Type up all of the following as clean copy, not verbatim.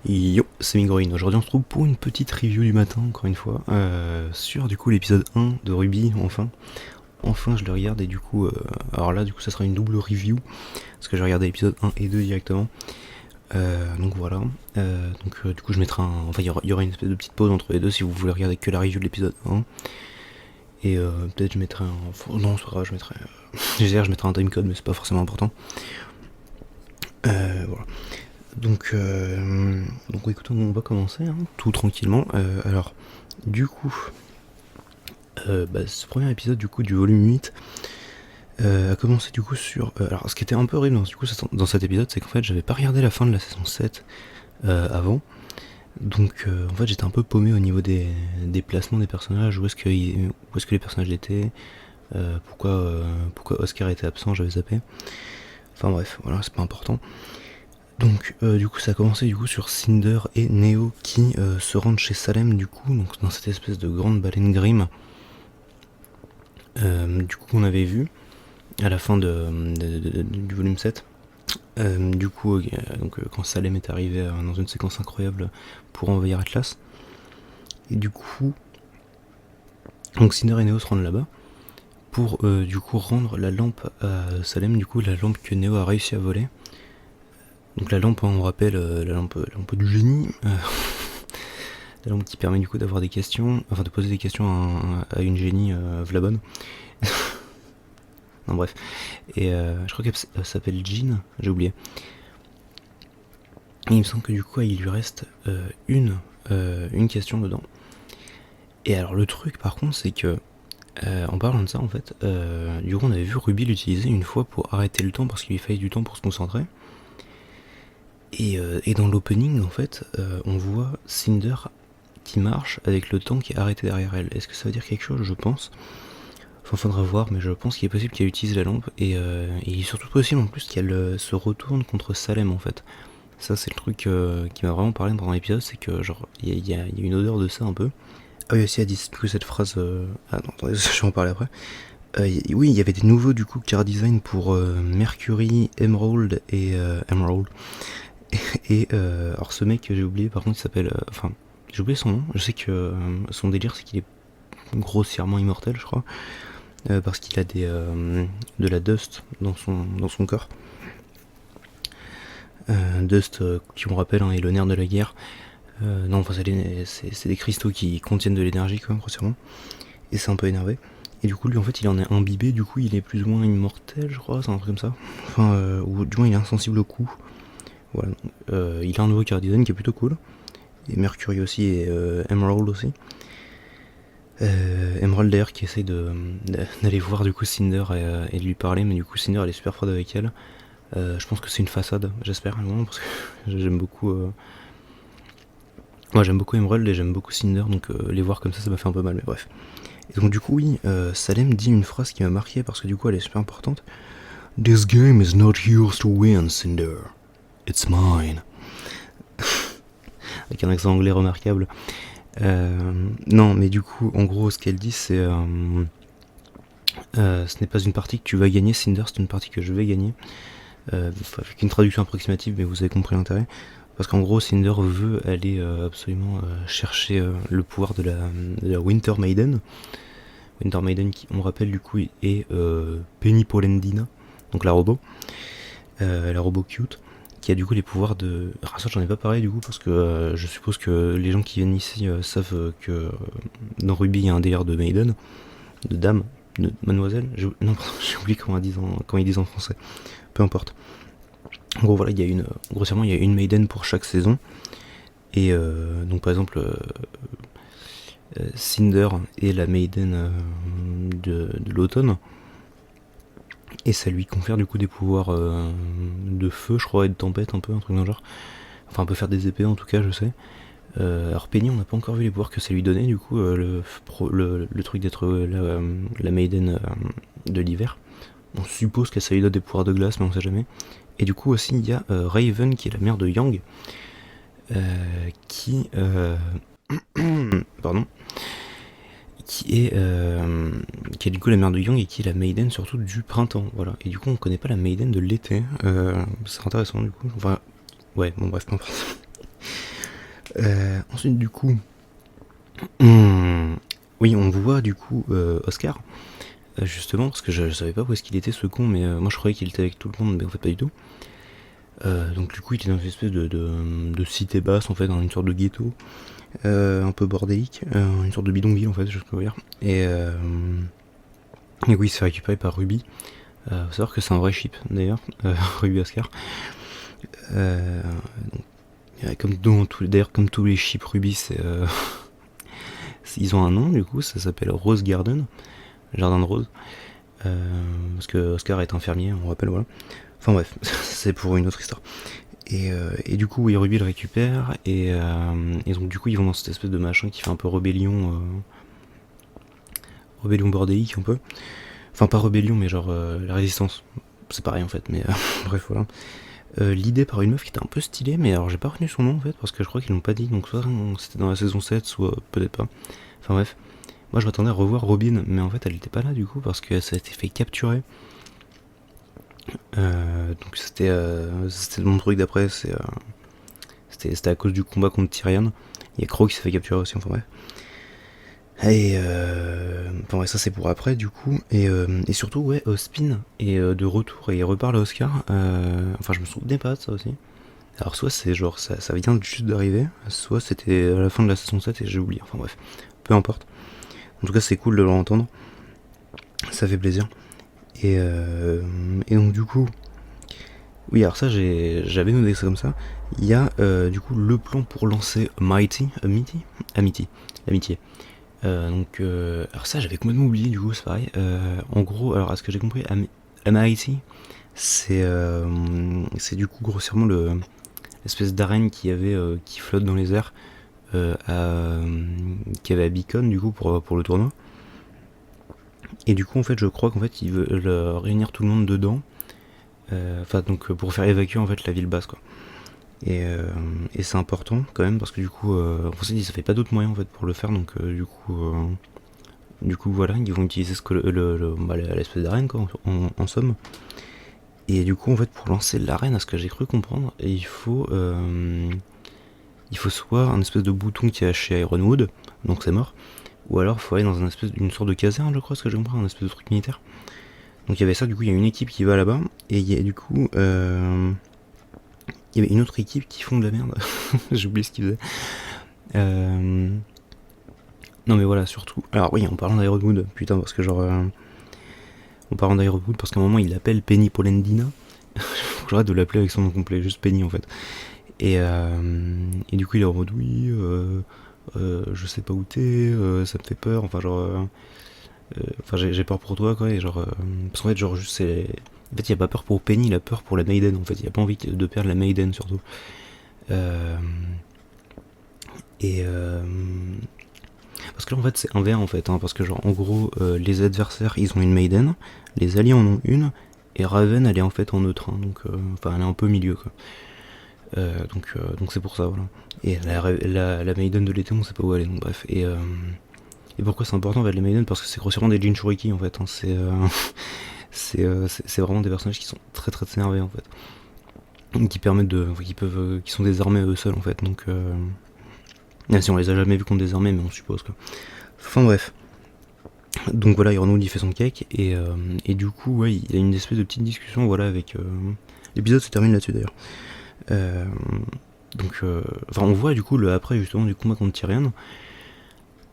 Yo, c'est Migroin. Aujourd'hui on se retrouve pour une petite review du matin, encore une fois, sur du coup l'épisode 1 de Ruby, enfin. Enfin je le regarde et du coup, alors là du coup ça sera une double review, parce que j'ai regardé l'épisode 1 et 2 directement. Donc voilà, du coup je mettrai un... Enfin il y aura une espèce de petite pause entre les deux si vous voulez regarder que la review de l'épisode 1. Et peut-être je mettrai un... Non c'est pas grave, je mettrai... je mettrai un timecode mais c'est pas forcément important. Voilà. Donc écoutez, on va commencer hein, tout tranquillement. Alors, du coup, ce premier épisode du coup du volume 8 a commencé du coup sur... alors, ce qui était un peu horrible dans cet épisode, c'est qu'en fait, j'avais pas regardé la fin de la saison 7 avant. Donc, en fait, j'étais un peu paumé au niveau des placements des personnages, où est-ce que les personnages étaient, pourquoi Oscar était absent, j'avais zappé. Enfin bref, voilà, c'est pas important. Donc du coup ça a commencé du coup sur Cinder et Neo qui se rendent chez Salem du coup, donc dans cette espèce de grande baleine Grimm du coup qu'on avait vu à la fin du volume 7. Quand Salem est arrivé dans une séquence incroyable pour envahir Atlas. Et du coup donc Cinder et Neo se rendent là-bas pour du coup rendre la lampe à Salem, du coup la lampe que Neo a réussi à voler. Donc la lampe, on rappelle, la lampe du génie, la lampe qui permet du coup d'avoir des questions, enfin de poser des questions à une génie Vlabonne. Non bref. Et je crois qu'elle s'appelle Jean, j'ai oublié. Et il me semble que du coup il lui reste une question dedans. Et alors le truc par contre c'est que en parlant de ça en fait, du coup on avait vu Ruby l'utiliser une fois pour arrêter le temps parce qu'il lui fallait du temps pour se concentrer. Et dans l'opening, en fait, on voit Cinder qui marche avec le temps qui est arrêté derrière elle. Est-ce que ça veut dire quelque chose? Je pense. Enfin, faudra voir, mais je pense qu'il est possible qu'elle utilise la lampe. Et il est surtout possible en plus qu'elle se retourne contre Salem, en fait. Ça, c'est le truc qui m'a vraiment parlé pendant l'épisode, c'est que, genre, il y a une odeur de ça un peu. Ah oui, aussi, elle dit que cette phrase... Ah non, attendez, je vais en parler après. Oui, il y avait des nouveaux, du coup, car design pour Mercury, Emerald et... Emerald. Et alors ce mec que j'ai oublié par contre il s'appelle... Enfin j'ai oublié son nom, je sais que son délire c'est qu'il est grossièrement immortel je crois. Parce qu'il a de la dust dans son corps. Dust qui on rappelle hein, est le nerf de la guerre. Non enfin c'est des cristaux qui contiennent de l'énergie quoi grossièrement. Et c'est un peu énervé. Et du coup lui en fait il en est imbibé, du coup il est plus ou moins immortel je crois, c'est un truc comme ça. Enfin ou du moins il est insensible au coup. Voilà. Il a un nouveau card design qui est plutôt cool. Et Mercury aussi et Emerald aussi. Emerald d'ailleurs qui essaye d'aller voir du coup Cinder et de lui parler, mais du coup Cinder elle est super froide avec elle. Je pense que c'est une façade, j'espère, parce que j'aime beaucoup. Moi j'aime beaucoup Emerald et j'aime beaucoup Cinder, donc les voir comme ça m'a fait un peu mal, mais bref. Et donc du coup oui, Salem dit une phrase qui m'a marqué parce que du coup elle est super importante. This game is not yours to win, Cinder. It's mine. Avec un accent anglais remarquable. Non, mais du coup, en gros, ce qu'elle dit, c'est ce n'est pas une partie que tu vas gagner, Cinder, c'est une partie que je vais gagner. Avec une traduction approximative, mais vous avez compris l'intérêt. Parce qu'en gros, Cinder veut aller absolument chercher le pouvoir de la Winter Maiden. Winter Maiden, qui, on rappelle, du coup, est Penny Polendina, donc la robot cute, qui a du coup les pouvoirs de... Alors ça j'en ai pas parlé du coup parce que je suppose que les gens qui viennent ici savent que dans Ruby il y a un délire de maiden, de dame, de mademoiselle, non pardon, j'ai oublié comment ils disent en français, peu importe. En gros voilà, grossièrement il y a une maiden pour chaque saison, et donc par exemple Cinder est la maiden de l'automne, et ça lui confère du coup des pouvoirs de feu, je crois, et de tempête, un peu, un truc dans le genre. Enfin, on peut faire des épées en tout cas, je sais. Alors Penny, on n'a pas encore vu les pouvoirs que ça lui donnait, du coup, le truc d'être la maiden de l'hiver. On suppose que ça lui donne des pouvoirs de glace, mais on sait jamais. Et du coup aussi, il y a Raven, qui est la mère de Yang, qui... pardon. Qui est du coup la mère de Young et qui est la maiden surtout du printemps, voilà. Et du coup on connaît pas la maiden de l'été, c'est intéressant du coup, enfin ouais bon bref peu importe. Ensuite du coup, oui on voit du coup Oscar, justement parce que je savais pas où est-ce qu'il était ce con, mais moi je croyais qu'il était avec tout le monde, mais en fait pas du tout. Donc du coup il était dans une espèce de cité basse en fait, dans une sorte de ghetto, un peu bordélique, une sorte de bidonville en fait, je peux dire. Et oui, il se fait récupérer par Ruby. Faut savoir que c'est un vrai ship d'ailleurs, Ruby Oscar. Euh, comme d'ailleurs comme tous les ships Ruby, ils ont un nom du coup, ça s'appelle Rose Garden, jardin de rose. Parce que Oscar est infirmier, on rappelle, voilà. Enfin bref, c'est pour une autre histoire. Et du coup, oui, Ruby le récupère, et donc du coup, ils vont dans cette espèce de machin qui fait un peu rébellion bordélique un peu. Enfin, pas rébellion, mais genre la résistance. C'est pareil en fait, mais bref, voilà. L'idée par une meuf qui était un peu stylée, mais alors j'ai pas retenu son nom en fait, parce que je crois qu'ils l'ont pas dit, donc soit c'était dans la saison 7, soit peut-être pas. Enfin bref. Moi je m'attendais à revoir Robin, mais en fait elle était pas là du coup, parce que ça a été fait capturer. Donc c'était mon truc d'après, c'était à cause du combat contre Tyrion. Il y a Crow qui s'est fait capturer aussi, enfin bref. Enfin ouais, ça c'est pour après du coup. Et surtout, ouais, Spin est de retour et il reparle à Oscar. Enfin, je me souvenais pas de ça aussi. Alors, soit c'est genre ça vient juste d'arriver, soit c'était à la fin de la saison 7 et j'ai oublié. Enfin bref, peu importe. En tout cas, c'est cool de l'entendre. Ça fait plaisir. Et donc, du coup, oui, alors ça, j'avais noté ça comme ça. Il y a du coup le plan pour lancer Amity. Alors ça, j'avais complètement oublié, du coup, c'est pareil. En gros, alors à ce que j'ai compris, Amity, c'est du coup grossièrement l'espèce d'arène qui flotte dans les airs, qui avait à Beacon, du coup, pour le tournoi. Et du coup, en fait, je crois qu'en fait, ils veulent réunir tout le monde dedans. Enfin, donc pour faire évacuer en fait la ville basse, quoi. Et c'est important quand même parce que du coup, en fait, ça fait pas d'autres moyens en fait pour le faire, donc du coup voilà, ils vont utiliser l'espèce d'arène quoi, en somme. Et du coup en fait pour lancer l'arène, à ce que j'ai cru comprendre, il faut soit un espèce de bouton qui est chez Ironwood, donc c'est mort, ou alors il faut aller dans une sorte de caserne, je crois, ce que j'ai compris, un espèce de truc militaire. Donc il y avait ça, du coup il y a une équipe qui va là-bas, et il y a du coup il y avait une autre équipe qui font de la merde. J'ai oublié ce qu'ils faisaient. Non mais voilà, surtout. Alors oui, en parlant d'Ironwood, putain, parce que genre... en parlant d'Ironwood, parce qu'à un moment il l'appelle Penny Polendina. Faut que j'arrête de l'appeler avec son nom complet, juste Penny en fait. Et du coup il est en mode oui, je sais pas où t'es, ça me fait peur, enfin genre... Enfin j'ai peur pour toi quoi, et genre... parce qu'en fait genre juste c'est... En fait il a pas peur pour Penny, il a peur pour la Maiden en fait, il a pas envie de perdre la Maiden surtout. Parce que là en fait c'est un V1 en fait, hein, parce que genre en gros les adversaires ils ont une Maiden, les alliés en ont une, et Raven elle est en fait en neutre, hein, donc enfin elle est un peu au milieu quoi. Donc c'est pour ça voilà. Et la Maiden de l'été on sait pas où elle est, donc bref. Et pourquoi c'est important en fait les Maiden, parce que c'est grossièrement des Jinchuriki en fait, hein, c'est vraiment des personnages qui sont très très énervés en fait, qui sont désarmés eux seuls en fait, donc même si on les a jamais vus contre des armées, mais on suppose quoi. Enfin bref. Donc voilà, Ironwood il fait son cake, et du coup ouais, il y a une espèce de petite discussion voilà avec... l'épisode se termine là-dessus d'ailleurs. Enfin on voit du coup le après justement du combat contre Tyrion,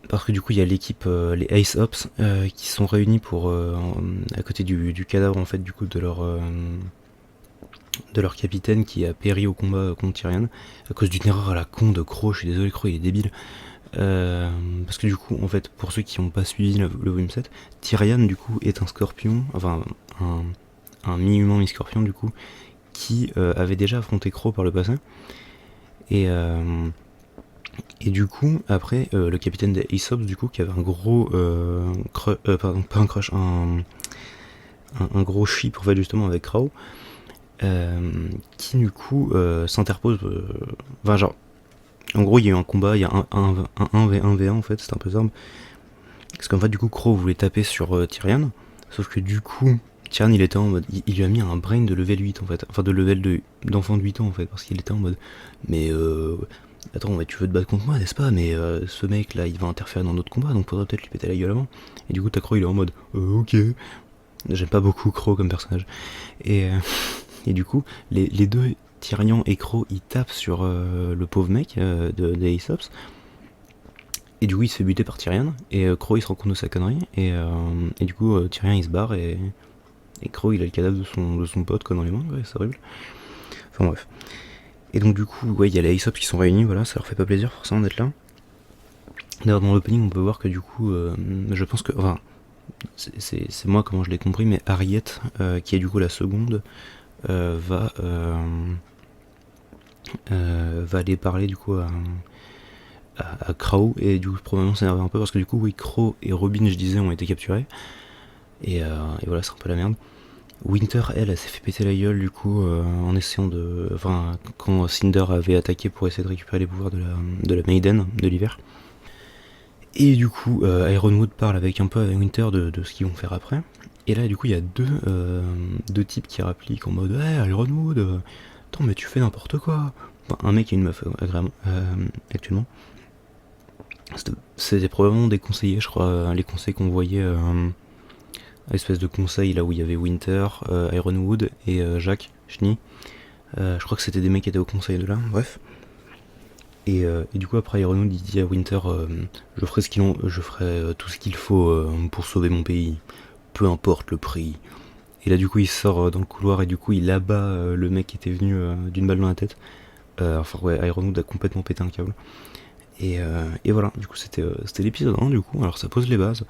parce que du coup il y a l'équipe, les Ace Ops, qui sont réunis pour à côté du cadavre en fait du coup de leur capitaine qui a péri au combat contre Tyrion à cause d'une erreur à la con de Crow. Je suis désolé, Crow il est débile. Parce que du coup en fait pour ceux qui n'ont pas suivi le volume 7, Tyrion du coup est un scorpion, enfin un mi-humain mi-scorpion du coup, qui avait déjà affronté Crow par le passé. Et du coup, après, le capitaine des Aesops, du coup, qui avait un gros pardon, pas un crush, un gros ship en fait justement avec Crow, qui du coup s'interpose. Enfin genre, en gros il y a eu un combat, il y a un 1v1 en fait, c'est un peu ça. Parce qu'en fait du coup Crow voulait taper sur Tyrion, sauf que du coup Tyrion il était en mode, il lui a mis un brain de level 8 en fait, enfin de level d'enfant de 8 ans en fait, parce qu'il était en mode, mais attends, tu veux te battre contre moi, n'est-ce pas? Mais ce mec là, il va interférer dans notre combat, donc faudrait peut-être lui péter la gueule avant. Et du coup, t'as Crow, il est en mode, ok. J'aime pas beaucoup Crow comme personnage. Et, et du coup, les deux, Tyrion et Crow, ils tapent sur le pauvre mec de Aesop's. Et du coup, il se fait buter par Tyrion. Et Crow, il se rend compte de sa connerie. Et du coup, Tyrion, il se barre. Et Crow, il a le cadavre de son pote quoi, dans les mains. Ouais, c'est horrible. Enfin bref. Et donc, du coup, ouais, il y a les Aesop's qui sont réunis. Voilà, ça leur fait pas plaisir forcément d'être là. D'ailleurs, dans l'opening, on peut voir que du coup, je pense que. Enfin, c'est moi comment je l'ai compris, mais Harriet, qui est du coup la seconde, va aller parler du coup à Crow, et du coup probablement s'énerver un peu parce que du coup oui, Crow et Robin, je disais, ont été capturés, et voilà, c'est un peu la merde. Winter, elle s'est fait péter la gueule du coup en essayant de... Enfin, quand Cinder avait attaqué pour essayer de récupérer les pouvoirs de la Maiden de l'hiver. Et du coup, Ironwood parle avec un peu avec Winter de ce qu'ils vont faire après. Et là, du coup, il y a deux types qui rappliquent en mode hey, Ironwood, attends, mais tu fais n'importe quoi. Enfin, un mec et une meuf, actuellement. C'était probablement des conseillers, je crois, les conseils qu'on voyait, espèce de conseil là où il y avait Winter, Ironwood et Jack Schnee. Je crois que c'était des mecs qui étaient au conseil de là, bref. Et du coup après Ironwood il dit à Winter je ferai tout ce qu'il faut pour sauver mon pays, peu importe le prix. Et là du coup il sort dans le couloir et du coup il abat le mec qui était venu d'une balle dans la tête. Enfin ouais, Ironwood a complètement pété un câble. Et voilà, du coup c'était l'épisode 1 du coup, alors ça pose les bases.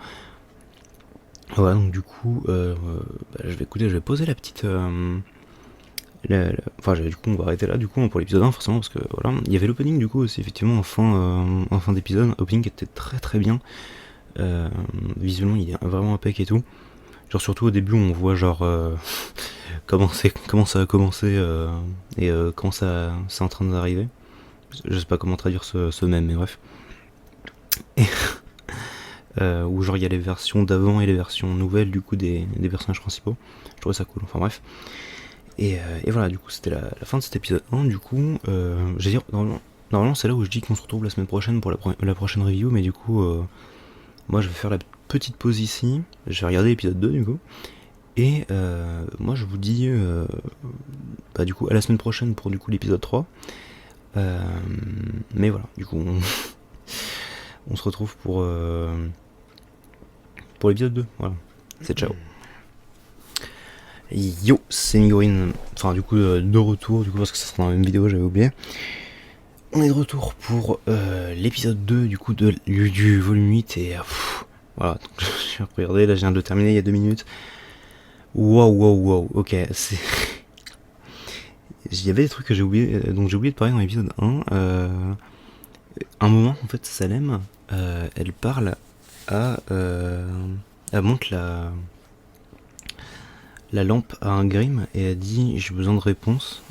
Voilà, donc du coup je vais poser la petite... Enfin, du coup, on va arrêter là du coup pour l'épisode 1 forcément parce que voilà, il y avait l'opening du coup aussi effectivement en fin d'épisode, opening qui était très très bien. Visuellement, il est vraiment impec et tout. Genre surtout au début, on voit genre comment ça a commencé et comment ça c'est en train d'arriver. Je sais pas comment traduire ce même, mais bref. Et où genre il y a les versions d'avant et les versions nouvelles du coup des personnages principaux. Je trouvais ça cool. Enfin bref. Et voilà, du coup, c'était la fin de cet épisode 1. Du coup, j'ai dire, normalement, c'est là où je dis qu'on se retrouve la semaine prochaine pour la prochaine review, mais du coup, moi, je vais faire la petite pause ici. Je vais regarder l'épisode 2, du coup. Et moi, je vous dis, du coup, à la semaine prochaine pour du coup l'épisode 3. Mais voilà, du coup, on se retrouve pour l'épisode 2. Voilà, c'est ciao. Yo, c'est Migorine, enfin du coup de retour, du coup parce que ça sera dans la même vidéo, j'avais oublié. On est de retour pour l'épisode 2 du coup du volume 8 et voilà, donc, je vais regarder, là je viens de le terminer il y a 2 minutes. Wow, ok, c'est... Il y avait des trucs que j'ai oublié, donc j'ai oublié de parler dans l'épisode 1. Un moment en fait Salem, elle parle elle montre la lampe à un Grimm et elle dit j'ai besoin de réponses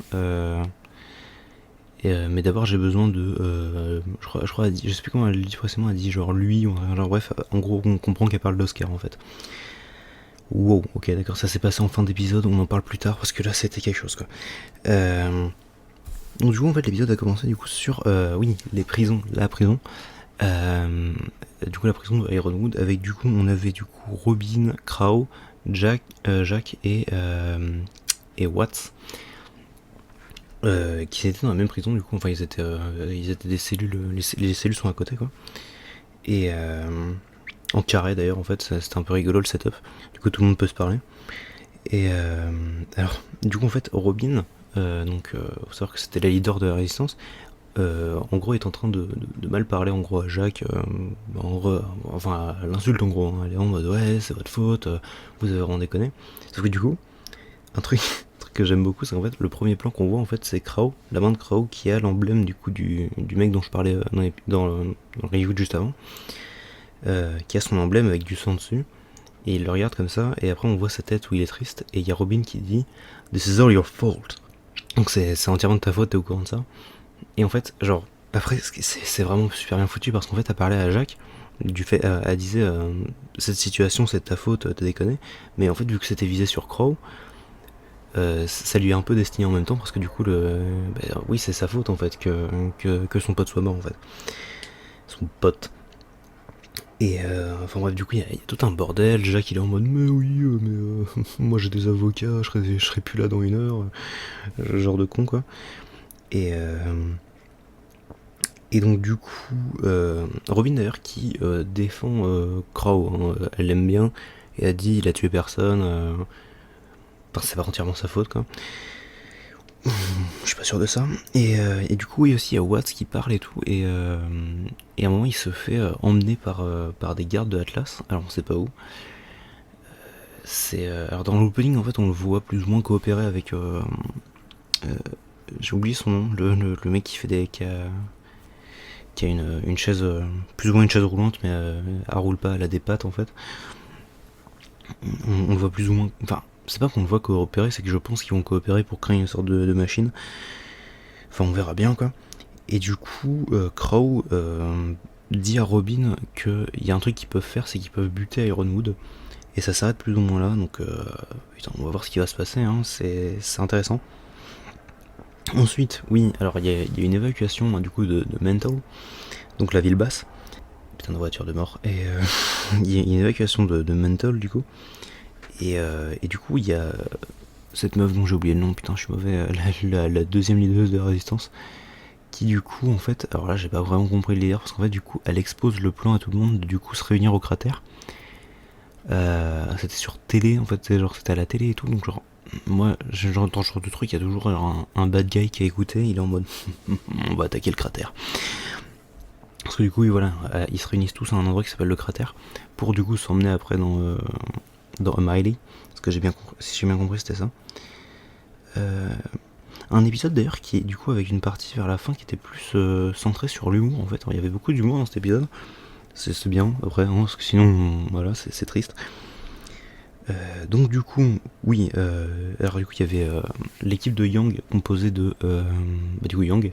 mais d'abord j'ai besoin de je crois elle dit, je sais plus comment elle dit précisément, elle dit genre lui ou genre bref, en gros on comprend qu'elle parle d'Oscar en fait. Wow, ok d'accord, ça s'est passé en fin d'épisode, on en parle plus tard parce que là c'était quelque chose quoi. Donc du coup en fait l'épisode a commencé du coup sur oui, la prison. Du coup la prison de Ironwood avec du coup on avait du coup Robin, Crow, Jack et Watts qui étaient dans la même prison du coup, enfin ils étaient des cellules, les cellules sont à côté quoi, et en carré d'ailleurs en fait, c'était un peu rigolo le setup, du coup tout le monde peut se parler. Et alors du coup en fait Robin, donc faut savoir que c'était la leader de la résistance, en gros est en train de mal parler en gros à Jacques, enfin à l'insulte en gros, hein. Elle est en mode ouais c'est votre faute, vous avez vraiment déconné. Sauf que du coup, un truc que j'aime beaucoup, c'est qu'en fait le premier plan qu'on voit en fait c'est Crow, la main de Crow qui a l'emblème du coup du mec dont je parlais dans le review juste avant, qui a son emblème avec du sang dessus, et il le regarde comme ça, et après on voit sa tête où il est triste, et il y a Robin qui dit This is all your fault. Donc c'est entièrement de ta faute, t'es au courant de ça. Et en fait, genre, après, c'est vraiment super bien foutu parce qu'en fait, elle parlait à Jacques, du fait, elle disait cette situation c'est de ta faute, t'as déconné, mais en fait vu que c'était visé sur Crow, ça lui est un peu destiné en même temps parce que du coup oui c'est sa faute en fait que son pote soit mort en fait, son pote. Et enfin bref, du coup il y a tout un bordel. Jacques il est en mode mais oui moi j'ai des avocats, je serai plus là dans une heure, genre de con quoi. Et et donc du coup, Robin d'ailleurs qui défend Crow, hein, elle l'aime bien, et a dit il a tué personne, enfin c'est pas entièrement sa faute quoi. Je suis pas sûr de ça. Et du coup, oui aussi il y a Watts qui parle et tout, et à un moment il se fait emmener par des gardes de Atlas, alors on sait pas où. Alors dans l'opening en fait on le voit plus ou moins coopérer avec... j'ai oublié son nom, le mec qui fait qui a une chaise, plus ou moins une chaise roulante, mais elle roule pas, elle a des pattes en fait. On le voit plus ou moins. Enfin, c'est pas qu'on le voit coopérer, c'est que je pense qu'ils vont coopérer pour créer une sorte de machine. Enfin, on verra bien quoi. Et du coup, Crow dit à Robin qu'il y a un truc qu'ils peuvent faire, c'est qu'ils peuvent buter Ironwood. Et ça s'arrête plus ou moins là, donc putain, on va voir ce qui va se passer, hein, c'est intéressant. Ensuite, oui, alors il y a une évacuation hein, du coup de Mental, donc la ville basse. Putain de voiture de mort. Et il y a une évacuation de Mental du coup. Et du coup il y a cette meuf dont j'ai oublié le nom, putain je suis mauvais, la deuxième leaduse de la résistance. Qui du coup en fait, alors là j'ai pas vraiment compris le délire parce qu'en fait du coup elle expose le plan à tout le monde de du coup se réunir au cratère. C'était sur télé en fait, c'était à la télé et tout, donc genre moi j'entends ce genre de truc, il y a toujours un bad guy qui a écouté, il est en mode on va attaquer le cratère. Parce que du coup, oui, voilà, ils se réunissent tous à un endroit qui s'appelle le cratère pour du coup s'emmener après dans Miley. Parce que si j'ai bien compris, c'était ça. Un épisode d'ailleurs qui est du coup avec une partie vers la fin qui était plus centrée sur l'humour en fait. Alors, il y avait beaucoup d'humour dans cet épisode. C'est bien après, hein, parce que sinon, voilà, c'est triste. Donc du coup, oui, alors du coup il y avait l'équipe de Yang composée de du coup Yang,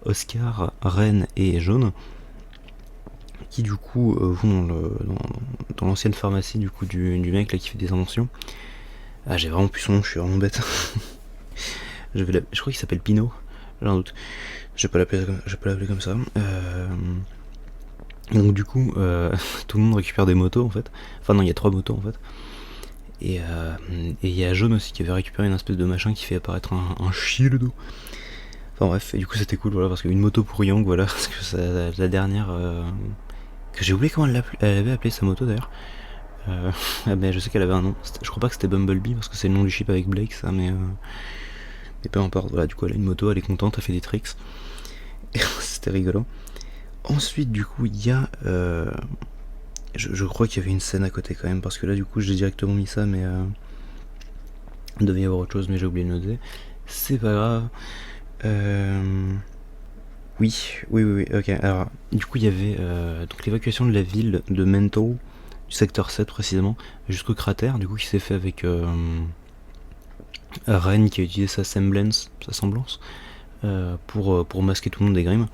Oscar, Ren et Jaune, qui du coup vont dans l'ancienne pharmacie du coup du mec là qui fait des inventions. Ah j'ai vraiment plus son nom, je suis vraiment bête. Je crois qu'il s'appelle Pino, j'ai un doute. Je vais pas l'appeler comme ça. Donc du coup, tout le monde récupère des motos en fait. Enfin non, il y a 3 motos en fait. Et il y a Jaune aussi qui avait récupéré une espèce de machin qui fait apparaître un shield. Enfin bref, et du coup c'était cool, voilà, parce qu'une moto pour Yang, voilà, parce que c'est la dernière... que j'ai oublié comment elle avait appelé sa moto d'ailleurs. Mais je sais qu'elle avait un nom. Je crois pas que c'était Bumblebee, parce que c'est le nom du ship avec Blake, ça, mais peu importe, voilà, du coup elle a une moto, elle est contente, elle fait des tricks. Et c'était rigolo. Ensuite, du coup, il y a... je crois qu'il y avait une scène à côté quand même, parce que là, du coup, j'ai directement mis ça, mais... il devait y avoir autre chose, mais j'ai oublié de noter. C'est pas grave. Oui, ok. Alors, du coup, il y avait donc l'évacuation de la ville de Mental, du secteur 7 précisément, jusqu'au cratère, du coup, qui s'est fait avec Ren qui a utilisé sa semblance, pour masquer tout le monde des Grimm.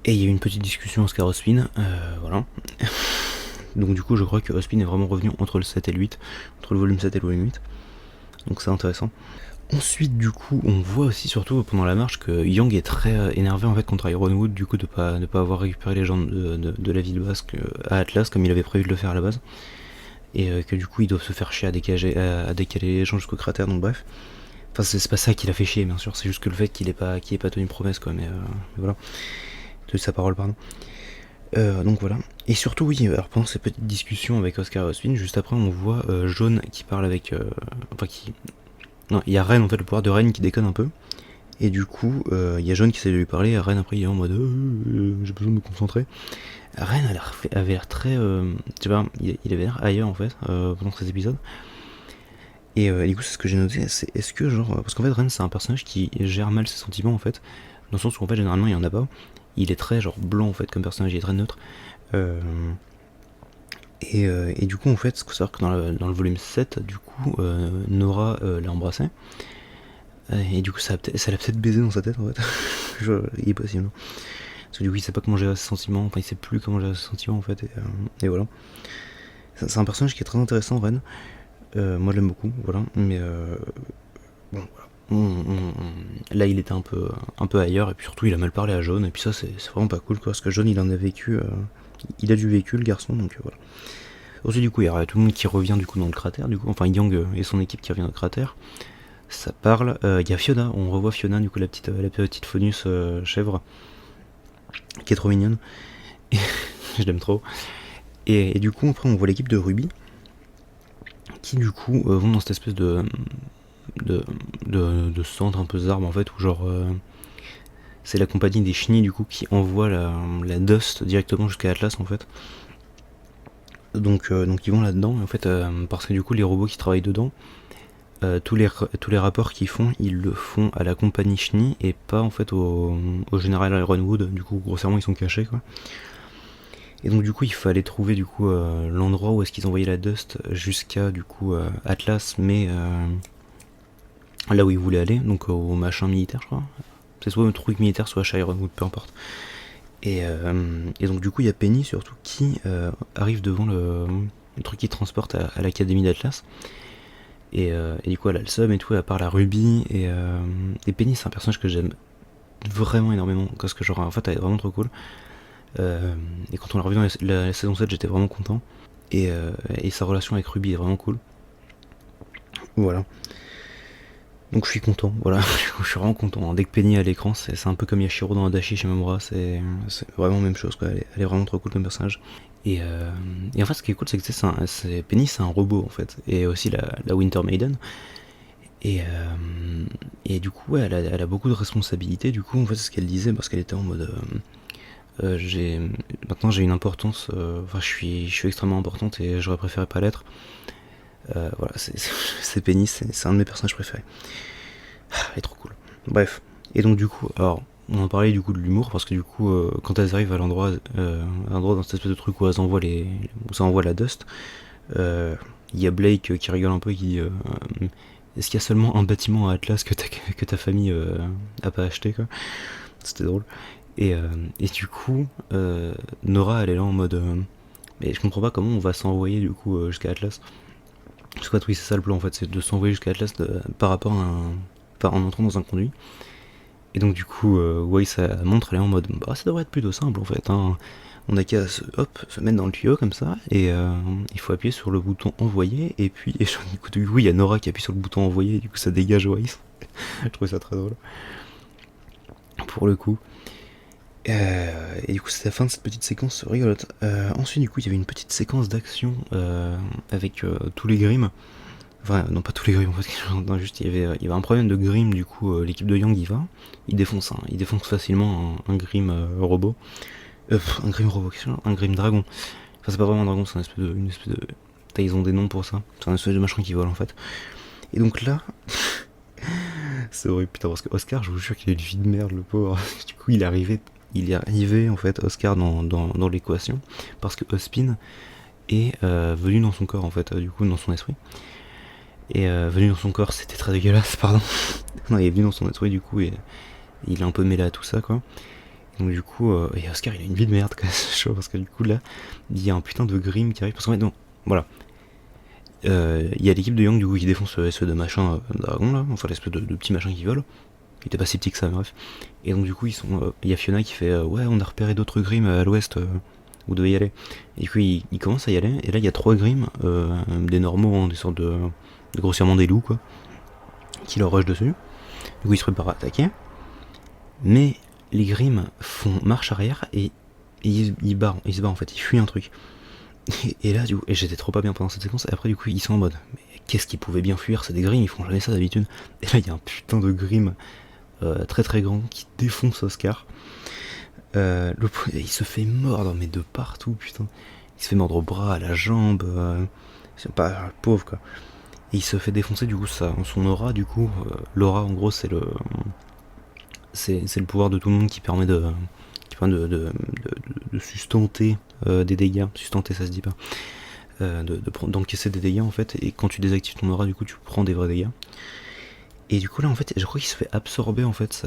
Et il y a eu une petite discussion Oscar Ospin, voilà. Donc du coup je crois que Ospin est vraiment revenu entre le 7 et le 8, entre le volume 7 et le volume 8. Donc c'est intéressant. Ensuite du coup on voit aussi surtout pendant la marche que Yang est très énervé en fait contre Ironwood du coup de pas avoir récupéré les gens de la ville basque à Atlas comme il avait prévu de le faire à la base. Et que du coup ils doivent se faire chier à décaler les gens jusqu'au cratère, donc bref. Enfin c'est pas ça qui l'a fait chier bien sûr, c'est juste que le fait qu'il ait pas tenu promesse quoi, mais voilà. De sa parole pardon. Donc voilà. Et surtout oui, alors pendant cette petite discussion avec Oscar et Ospin, juste après on voit Jaune qui parle avec... enfin qui... Non, il y a Ren en fait, le pouvoir de Ren qui déconne un peu. Et du coup, il y a Jaune qui essaie de lui parler, et Ren après il est en mode j'ai besoin de me concentrer. Ren avait l'air très... tu vois, il avait l'air ailleurs en fait, pendant cet épisode. Et du coup c'est ce que j'ai noté, c'est est-ce que genre... Parce qu'en fait Ren c'est un personnage qui gère mal ses sentiments en fait, dans le sens où en fait généralement il y en a pas. Il est très genre blanc en fait comme personnage, il est très neutre. Et du coup en fait, ce qu'il faut savoir que dans le volume 7, du coup, Nora l'a embrassé. Et du coup ça l'a peut-être baisé dans sa tête en fait. Il est possible. Parce que du coup il sait pas comment gérer ses sentiments, enfin il sait plus comment gérer ses sentiments en fait, et voilà. C'est un personnage qui est très intéressant, Ren. Moi je l'aime beaucoup, voilà, mais bon, voilà. Là il était un peu ailleurs, et puis surtout il a mal parlé à Jaune, et puis ça c'est vraiment pas cool quoi, parce que Jaune il en a vécu, il a du vécu le garçon, donc voilà. Ensuite du coup il y a tout le monde qui revient du coup dans le cratère, du coup, enfin Yang et son équipe qui revient dans le cratère, ça parle, il y a Fiona, on revoit Fiona du coup la petite Faunus chèvre, qui est trop mignonne, et je l'aime trop, et du coup après on voit l'équipe de Ruby, qui du coup vont dans cette espèce de centre un peu zarbe en fait, où genre c'est la compagnie des chenilles du coup qui envoie la Dust directement jusqu'à Atlas en fait. Donc ils vont là-dedans, et en fait parce que du coup les robots qui travaillent dedans, tous les rapports qu'ils font, ils le font à la compagnie chenille et pas en fait au général Ironwood, du coup grossièrement ils sont cachés quoi. Et donc du coup il fallait trouver du coup l'endroit où est-ce qu'ils envoyaient la Dust jusqu'à du coup Atlas, mais là où ils voulaient aller, donc au machin militaire je crois. C'est soit un truc militaire, soit chez Ironwood, peu importe. Et donc du coup il y a Penny surtout qui arrive devant le truc qui transporte à l'académie d'Atlas. Et du coup elle a le seum et tout, elle parle à Ruby, et Penny c'est un personnage que j'aime vraiment énormément, parce que genre en fait elle est vraiment trop cool. Et quand on l'a revu dans la saison 7 j'étais vraiment content. Et sa relation avec Ruby est vraiment cool. Voilà. Donc je suis content, voilà, je suis vraiment content. Dès que Penny est à l'écran, c'est un peu comme Yashiro dans Adachi chez Mamura, c'est vraiment la même chose, quoi. Elle est vraiment trop cool comme personnage. Et en fait, ce qui est cool, c'est que Penny, c'est un robot en fait, et aussi la Winter Maiden. Et du coup, ouais, elle a beaucoup de responsabilités. Du coup, en fait, c'est ce qu'elle disait, parce qu'elle était en mode. Maintenant, j'ai une importance, enfin, je suis extrêmement importante et j'aurais préféré pas l'être. Voilà, c'est Penny, c'est un de mes personnages préférés. Elle est trop cool. Bref. Et donc du coup, alors, on en parlait du coup de l'humour, parce que du coup, quand elles arrivent à l'endroit dans cette espèce de truc où elles envoient où ça envoie la Dust, il y a Blake qui rigole un peu et qui dit est-ce qu'il y a seulement un bâtiment à Atlas que ta famille a pas acheté quoi. C'était drôle. Et du coup, Nora elle est là en mode mais je comprends pas comment on va s'envoyer du coup jusqu'à Atlas. Parce que oui, c'est ça le plan en fait, c'est de s'envoyer jusqu'à Atlas par rapport en entrant dans un conduit. Et donc du coup, sa montre elle est en mode bah ça devrait être plutôt simple en fait, hein. On a qu'à se mettre dans le tuyau comme ça, et il faut appuyer sur le bouton envoyer, et puis du coup il y a Nora qui appuie sur le bouton envoyer, et du coup ça dégage Weiss. Je trouvais ça très drôle. Pour le coup. Et du coup c'est la fin de cette petite séquence rigolote. Ensuite du coup il y avait une petite séquence d'action avec tous les Grimm. Enfin non pas tous les Grimm en fait, non, juste il y avait un problème de Grimm, du coup l'équipe de Yang y va. Il défonce facilement un Grimm robot. Un Grimm robot, un Grimm dragon. Enfin c'est pas vraiment un dragon, c'est une espèce de... Ils ont des noms pour ça. C'est un espèce de machin qui vole en fait. Et donc là... c'est horrible putain, parce que Oscar je vous jure qu'il a une vie de merde le pauvre. Du coup il est arrivé en fait Oscar dans l'équation, parce que Ospin est venu dans son corps en fait, du coup dans son esprit. Et venu dans son corps, c'était très dégueulasse, pardon. Non, il est venu dans son esprit du coup, et il est un peu mêlé à tout ça quoi. Donc du coup, et Oscar il a une vie de merde quand même, c'est chaud, parce que du coup là, il y a un putain de Grimm qui arrive, parce qu'en fait non, voilà. Il y a l'équipe de Yang du coup qui défonce l'espèce de machin dragon là, enfin l'espèce de petit machin qui vole. Il était pas si petit que ça, bref. Et donc du coup il y a Fiona qui fait ouais on a repéré d'autres Grimm à l'ouest, vous devez y aller. Et du coup il commence à y aller, et là il y a 3 Grimm, des normaux, hein, des sortes de grossièrement des loups quoi, qui leur rushent dessus. Du coup ils se préparent à attaquer. Mais les Grimm font marche arrière, et ils se barrent en fait, ils fuient un truc. Et là, du coup, et j'étais trop pas bien pendant cette séquence, et après du coup ils sont en mode mais qu'est-ce qu'ils pouvaient bien fuir, c'est des Grimm, ils font jamais ça d'habitude. Et là il y a un putain de Grimm très très grand qui défonce Oscar. Il se fait mordre, mais de partout, putain. Il se fait mordre au bras, à la jambe, c'est pas pauvre quoi. Et il se fait défoncer du coup son aura, du coup. L'aura en gros c'est le pouvoir de tout le monde qui permet de sustenter des dégâts. Sustenter ça se dit pas. D'encaisser des dégâts en fait, et quand tu désactives ton aura du coup tu prends des vrais dégâts. Et du coup là en fait je crois qu'il se fait absorber en fait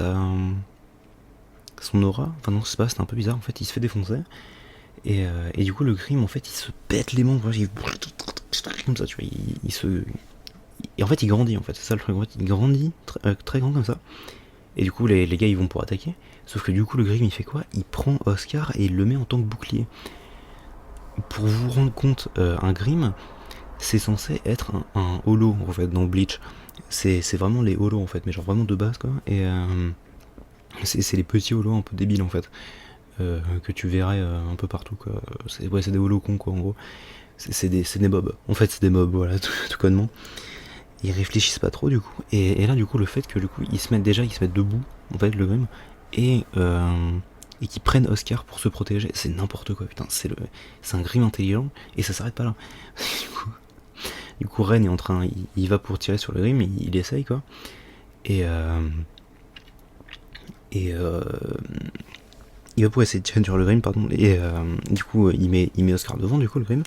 son aura, enfin non c'est pas, c'était un peu bizarre en fait, il se fait défoncer, et du coup le Grim en fait il se pète les membres, il comme ça tu vois, il se... Et en fait il grandit en fait, c'est ça le truc, en fait il grandit très grand comme ça, et du coup les gars ils vont pour attaquer, sauf que du coup le Grim il fait quoi? Il prend Oscar et il le met en tant que bouclier. Pour vous rendre compte, un Grim c'est censé être un holo en fait dans Bleach, c'est vraiment les holos en fait, mais genre vraiment de base quoi, et c'est les petits holos un peu débiles en fait, que tu verrais un peu partout quoi. C'est des holos cons quoi en gros, c'est des mobs, en fait c'est des mobs, voilà, tout connement. Ils réfléchissent pas trop du coup, et là du coup le fait que du coup ils se mettent debout en fait le même, et qu'ils prennent Oscar pour se protéger, c'est n'importe quoi putain, c'est un Grim intelligent, et ça s'arrête pas là. Du coup Ren est en train, il va pour tirer sur le Grim, il essaye quoi, et il va pour essayer de tirer sur le Grim, pardon, et du coup il met Oscar devant du coup le Grim,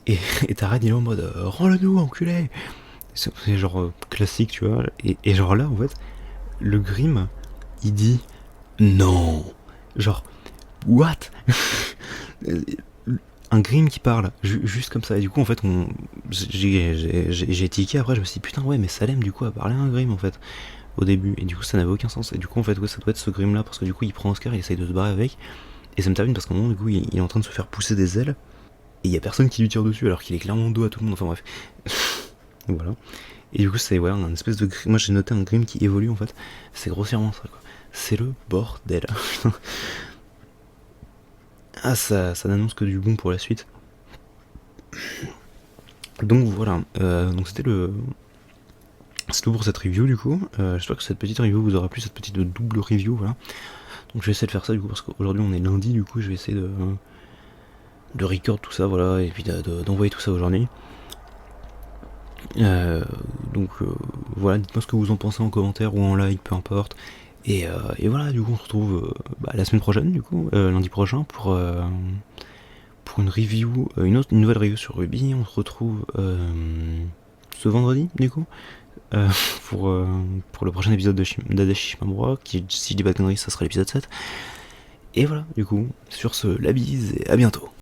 et t'as Ren il est en mode rends-le-nous enculé, c'est genre classique tu vois, et genre là en fait le Grim il dit non, genre what. Un Grim qui parle juste comme ça, et du coup en fait j'ai tiqué après, je me suis dit putain ouais mais Salem du coup a parlé à un Grim en fait au début, et du coup ça n'avait aucun sens, et du coup en fait ouais, ça doit être ce Grim là, parce que du coup il prend Oscar, il essaye de se barrer avec, et ça me termine parce qu'à un moment du coup il est en train de se faire pousser des ailes, et il y a personne qui lui tire dessus alors qu'il est clairement dos à tout le monde, enfin bref. Voilà, et du coup c'est ouais un espèce de Grim, moi j'ai noté un Grim qui évolue en fait, c'est grossièrement ça quoi, c'est le bordel. Ah ça n'annonce que du bon pour la suite. Donc voilà, donc c'est tout pour cette review du coup. J'espère que cette petite review vous aura plu, cette petite double review, voilà. Donc je vais essayer de faire ça du coup, parce qu'aujourd'hui on est lundi, du coup je vais essayer de record tout ça, voilà, et puis d'envoyer tout ça aujourd'hui. Donc voilà, dites-moi ce que vous en pensez en commentaire ou en live, peu importe. Et voilà, du coup on se retrouve la semaine prochaine, du coup, lundi prochain, pour une review, une nouvelle review sur Ruby. On se retrouve ce vendredi, du coup, pour le prochain épisode d'Adachi Shimamura, qui, si je dis pas de conneries, ça sera l'épisode 7. Et voilà, du coup, sur ce, la bise et à bientôt.